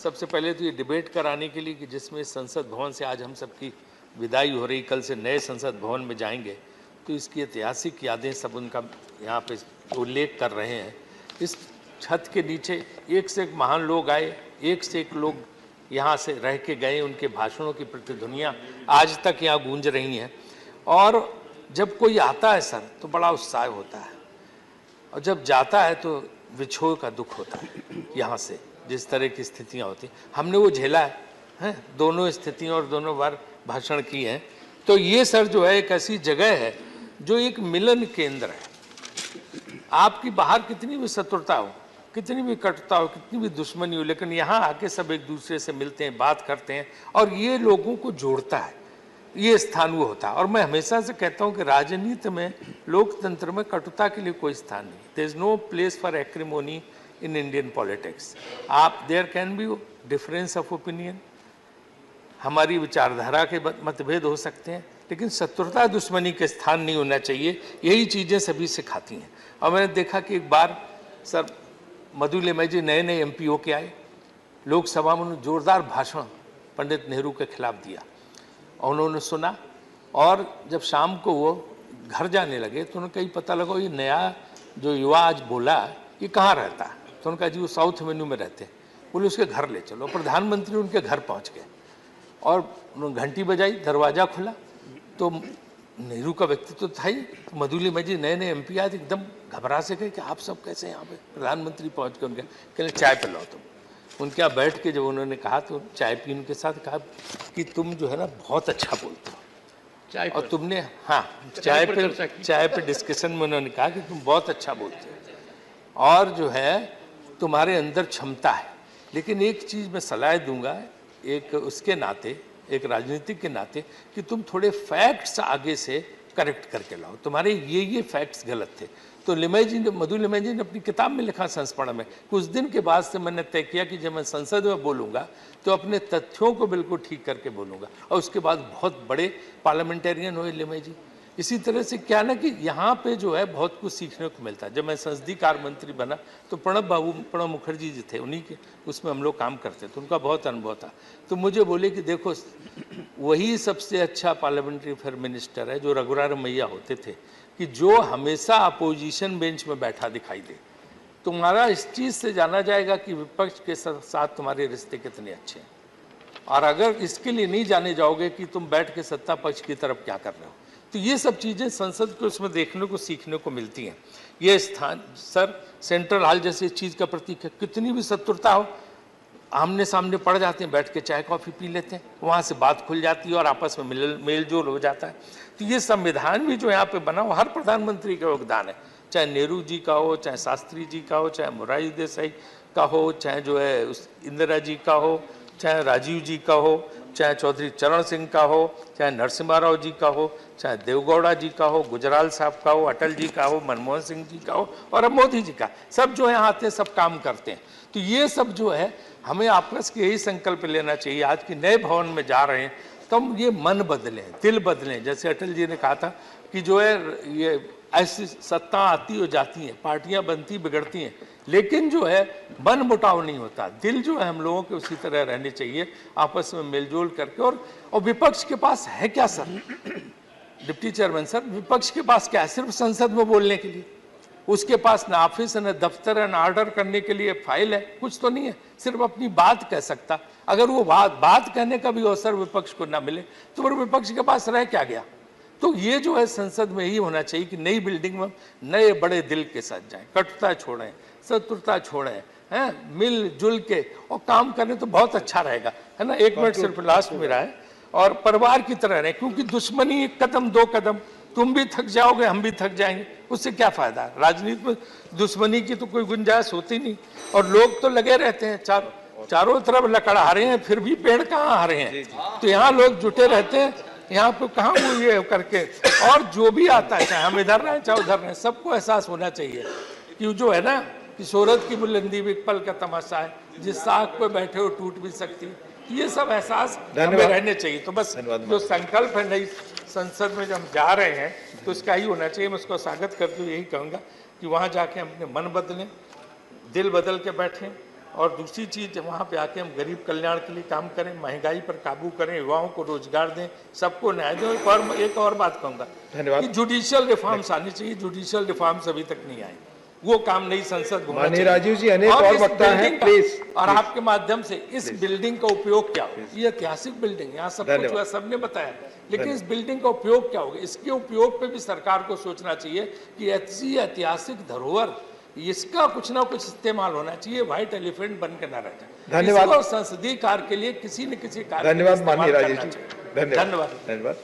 सबसे पहले तो ये डिबेट कराने के लिए कि जिसमें संसद भवन से आज हम सबकी विदाई हो रही, कल से नए संसद भवन में जाएंगे, तो इसकी ऐतिहासिक यादें सब उनका यहाँ पे उल्लेख कर रहे हैं। इस छत के नीचे एक से एक महान लोग आए, एक से एक लोग यहाँ से रह के गए, उनके भाषणों की प्रतिध्वनियाँ आज तक यहाँ गूंज रही हैं। और जब कोई आता है सर तो बड़ा उत्साह होता है, और जब जाता है तो विछोह का दुख होता है। यहाँ से जिस तरह की स्थितियाँ होती, हमने वो झेला है, दोनों स्थितियों और दोनों बार भाषण किए हैं। तो ये सर जो है एक ऐसी जगह है जो एक मिलन केंद्र है। आपकी बाहर कितनी भी शत्रुता हो, कितनी भी कटुता हो, कितनी भी दुश्मनी हो, लेकिन यहाँ आके सब एक दूसरे से मिलते हैं, बात करते हैं, और ये लोगों को जोड़ता है। ये स्थान वो होता है। और मैं हमेशा से कहता हूँ कि राजनीति में, लोकतंत्र में कटुता के लिए कोई स्थान नहीं। There is no place for acrimony in Indian politics. आप there can be difference of opinion, हमारी विचारधारा के मतभेद हो सकते हैं, लेकिन शत्रुता दुश्मनी के स्थान नहीं होना चाहिए। यही चीज़ें सभी सिखाती हैं। और मैंने देखा कि एक बार सर मधु लिमय जी नए MP होके आए, लोकसभा में उन्होंने जोरदार भाषण पंडित नेहरू के खिलाफ दिया, और उन्होंने सुना। और जब शाम को वो घर जाने लगे तो उन्हें कहीं पता लगा ये नया जो युवा आज बोला ये कहाँ रहता है। तो उन्होंने कहा जी वो साउथ मेन्यू में रहते हैं। बोले उसके घर ले चलो। प्रधानमंत्री उनके घर पहुँच गए और उन्होंने घंटी बजाई, दरवाज़ा खुला तो नेहरू का व्यक्तित्व तो था ही। तो मधु लिमय जी नए MP आए, एकदम घबरा से गए कि आप सब कैसे यहाँ पे, प्रधानमंत्री पहुँच गए। उनके कहले चाय पिलाओ तुम। उनके यहाँ बैठ के जब उन्होंने कहा तो चाय पीने के साथ कहा कि तुम जो है ना बहुत अच्छा बोलते हो, चाय और तुमने चाय पे डिस्कशन में उन्होंने कहा कि तुम बहुत अच्छा बोलते हो और जो है तुम्हारे अंदर क्षमता है, लेकिन एक चीज़ मैं सलाह दूंगा एक उसके नाते, एक राजनीतिक के नाते, कि तुम थोड़े फैक्ट्स आगे से करेक्ट करके लाओ, तुम्हारे ये फैक्ट्स गलत थे। तो मधु लिमय जी ने अपनी किताब में लिखा संस्मरण में, कुछ दिन के बाद से मैंने तय किया कि जब मैं संसद में बोलूँगा तो अपने तथ्यों को बिल्कुल ठीक करके बोलूँगा। और उसके बाद बहुत बड़े पार्लियामेंटेरियन हुए लिमय जी। इसी तरह से क्या ना कि यहाँ पे जो है बहुत कुछ सीखने को मिलता है। जब मैं संसदीय कार्य मंत्री बना तो प्रणब मुखर्जी जी थे, उन्हीं के उसमें हम लोग काम करते थे, उनका बहुत अनुभव था। तो मुझे बोले कि देखो वही सबसे अच्छा पार्लियामेंट्री अफेयर मिनिस्टर है जो रघुराम मैया होते थे, कि जो हमेशा अपोजिशन बेंच में बैठा दिखाई दे। तुम्हारा इस चीज़ से जाना जाएगा कि विपक्ष के साथ तुम्हारे रिश्ते कितने अच्छे हैं। और अगर इसके लिए नहीं जाने जाओगे कि तुम बैठ के सत्ता पक्ष की तरफ क्या कर रहे हो, तो ये सब चीज़ें संसद को उसमें देखने को सीखने को मिलती हैं। ये स्थान सर सेंट्रल हॉल जैसी चीज़ का प्रतीक है। कितनी भी शत्रुता हो, आमने सामने पड़ जाते हैं, बैठ के चाय कॉफ़ी पी लेते हैं, वहाँ से बात खुल जाती है और आपस में मेल जोल हो जाता है। तो ये संविधान भी जो यहाँ पे बना वो हर प्रधानमंत्री का योगदान है, चाहे नेहरू जी का हो, चाहे शास्त्री जी का हो, चाहे मोरारजी देसाई का हो, चाहे जो है उस इंदिरा जी का हो, चाहे राजीव जी का हो, चाहे चौधरी चरण सिंह का हो, चाहे नरसिम्हा राव जी का हो, चाहे देवगौड़ा जी का हो, गुजराल साहब का हो, अटल जी का हो, मनमोहन सिंह जी का हो, और अब मोदी जी का, सब जो है आते हैं, सब काम करते हैं। तो ये सब जो है हमें आपस के यही संकल्प लेना चाहिए। आज के नए भवन में जा रहे हैं तो हम ये मन बदलें, दिल बदलें। जैसे अटल जी ने कहा था कि जो है ये ऐसी सत्ता आती हो जाती हैं, पार्टियां बनती बिगड़ती हैं, लेकिन जो है मन मुटाव नहीं होता। दिल जो है हम लोगों के उसी तरह रहने चाहिए, आपस में मेलजोल करके। और विपक्ष के पास है क्या सर, डिप्टी चेयरमैन सर, विपक्ष के पास क्या है? सिर्फ संसद में बोलने के लिए। उसके पास न ऑफिस है, न दफ्तर है, न ऑर्डर करने के लिए फाइल है, कुछ तो नहीं है। सिर्फ अपनी बात कह सकता। अगर वो बात कहने का भी अवसर विपक्ष को ना मिले तो फिर विपक्ष के पास रह क्या गया? तो ये जो है संसद में ही होना चाहिए कि नई बिल्डिंग में नए बड़े दिल के साथ जाएं, कटुता छोड़ें, शत्रुता छोड़ें, हैं, मिलजुल के और काम करें तो बहुत अच्छा रहेगा, है ना। 1 मिनट सिर्फ लास्ट मेरा है। और परिवार की तरह रहें, क्योंकि दुश्मनी 1 कदम 2 कदम, तुम भी थक जाओगे, हम भी थक जाएंगे, उससे क्या फायदा है? राजनीति में दुश्मनी की तो कोई गुंजाइश होती नहीं। और लोग तो लगे रहते हैं, चारों तरफ लकड़हारे हैं, फिर भी पेड़ कहाँ हरे हैं। तो यहाँ लोग जुटे रहते हैं, यहाँ पे कहाँ वो ये करके। और जो भी आता है, चाहे हम इधर रहें चाहे उधर रहें, सबको एहसास होना चाहिए कि जो है ना कि शोहरत की बुलंदी भी एक पल का तमाशा है, जिस साख पे बैठे हो टूट भी सकती है। ये सब एहसास हमें रहने चाहिए। तो बस जो संकल्प है नई संसद में जब हम जा रहे हैं तो इसका ही होना चाहिए। मैं उसको स्वागत करते हुए यही कहूँगा कि वहाँ जाके हम अपने मन बदलें, दिल बदल के बैठें, और दूसरी चीज़ वहाँ पे आके हम गरीब कल्याण के लिए काम करें, महंगाई पर काबू करें, युवाओं को रोजगार दें, सबको न्याय दें। एक और बात कहूँगा कि जुडिशियल रिफॉर्म्स आनी चाहिए। जुडिशियल रिफॉर्म्स अभी तक नहीं आए, वो काम नई संसद होना चाहिए। राजीव जी, अनेक और वक्ता हैं, प्लीज। और आपके माध्यम से इस बिल्डिंग का उपयोग क्या हो, ये ऐतिहासिक बिल्डिंग, यहाँ सब कुछ हुआ, सबने बताया, लेकिन इस बिल्डिंग का उपयोग क्या होगा, इसके उपयोग पे भी सरकार को सोचना चाहिए कि ऐसी ऐतिहासिक धरोहर, इसका कुछ ना कुछ इस्तेमाल होना चाहिए, व्हाइट एलिफेंट बन के ना रह जाए। धन्यवाद। संसदीय कार्य के लिए किसी न किसी कार्य धन्यवाद माननीय राजीव जी, धन्यवाद। धन्यवाद।